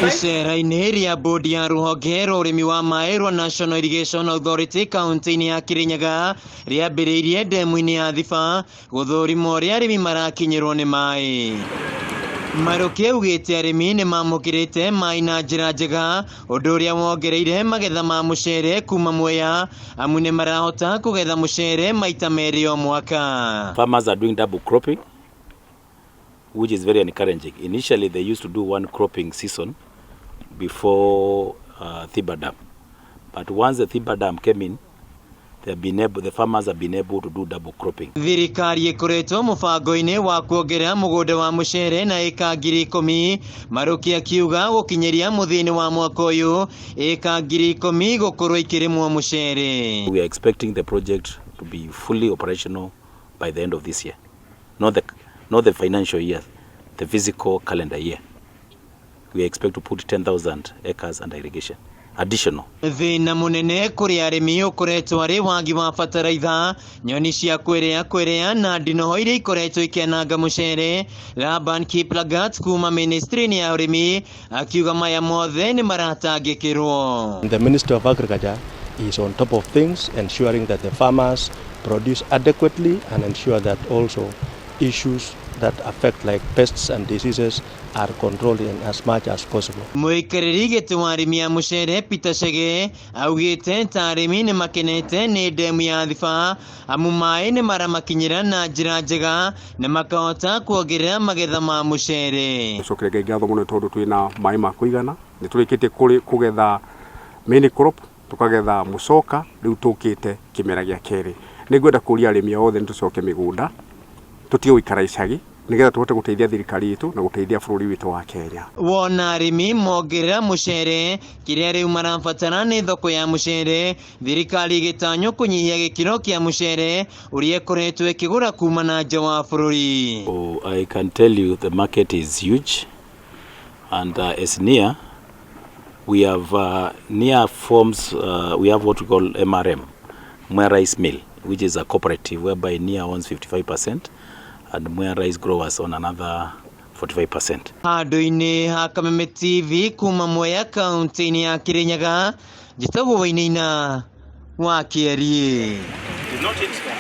Icera-inĩ rĩa bodi ya rũhonge rwa ũrĩmi wa maĩ rwa National Irrigation Authority kaunti-inĩ ya Kirinyaga rĩambĩrĩirie ndemu-inĩ ya Thiba gũthũrima ũrĩa arĩmi marakinyĩrwo nĩ maĩ. MALUKI augĩte arĩmi nĩ mamũkĩrĩte maĩ na njĩra njega, ũndũ ũrĩa wongereire magetha ma mũcere kuma MWEA, amu nĩ marahota kũgetha mũcere maita merĩ o mwaka. Farmers are doing double cropping, which is very encouraging. Initially, they used to do one cropping season before Thiba Dam. But once the Thiba Dam came in, the farmers have been able to do double cropping. Thirikari ĩkoretwo mũbango-inĩ wa kuongerera mũgũnda wa mũcere na ĩka 10,000, MALUKI akiuga gũkinyĩria mũthia-inĩ wa mwaka ũyũ ĩka 10,000 gũkorwo ikĩrĩmwo mũcere. We are expecting the project to be fully operational by the end of this year. Not the financial year, the physical calendar year. We expect to put 10,000 acres under irrigation. Additional. Thĩna mũnene kũrĩ arĩmi ũkoretwo arĩ wagi wa bataraitha, nyoni cia kwĩrĩa na ndinoho iria ikoretwo ikĩananga mũcere. Laban Kiplagat kuma ministry-inĩ ya ũrĩmi akiuga maya mothe nĩ maratangĩkĩrwo. The Ministry of Agriculture is on top of things, ensuring that the farmers produce adequately and ensure that also issues that affect like pests and diseases are controlled in as much as possible. MWEA gĩtĩ wa arĩmi ya mũcere Peter Chege augĩte ta arĩmi nĩ makenete nĩ ndemu ya Thiba, amu maĩ nĩ maramakinyĩra na njĩra njega na makahota kuongerera magetha ma mũcere. Cokereria ngatho mũno tondũ twĩna maĩ ma kũigana, nĩ tũrĩkĩtie kũgetha main crop, tukagetha mũcoka, rĩu tũkĩte kĩmera gĩa kerĩ. Nĩngwenda kũria arĩmi othe nĩ tũcoke mĩgũnda, tutige gũikara icagi nigetha tuhote gũteithia thirikari itũ na gũteithia bũrũri witũ wa Kenya. Wona arĩmi mongerera mũcere, kĩrĩa rĩu marabatara nĩ thoko ya mũcere, thirikari ĩgĩtanywo kũnyihia gĩkĩro kĩa mũcere ũrĩa ĩkoretwo ĩkĩgũra kuma na nja wa bũrũri. Oh, I can tell you the market is huge, and as near we have near forms we have what we call MRM, MWEA rice mill, which is a cooperative whereby NIA owns 55%. And MWEA rice growers on another 45%. Handũ-inĩ ha Kameme TV kuma MWEA kaunti-inĩ ya Kirinyaga, njĩtagwo Wainaina wa KURIMA.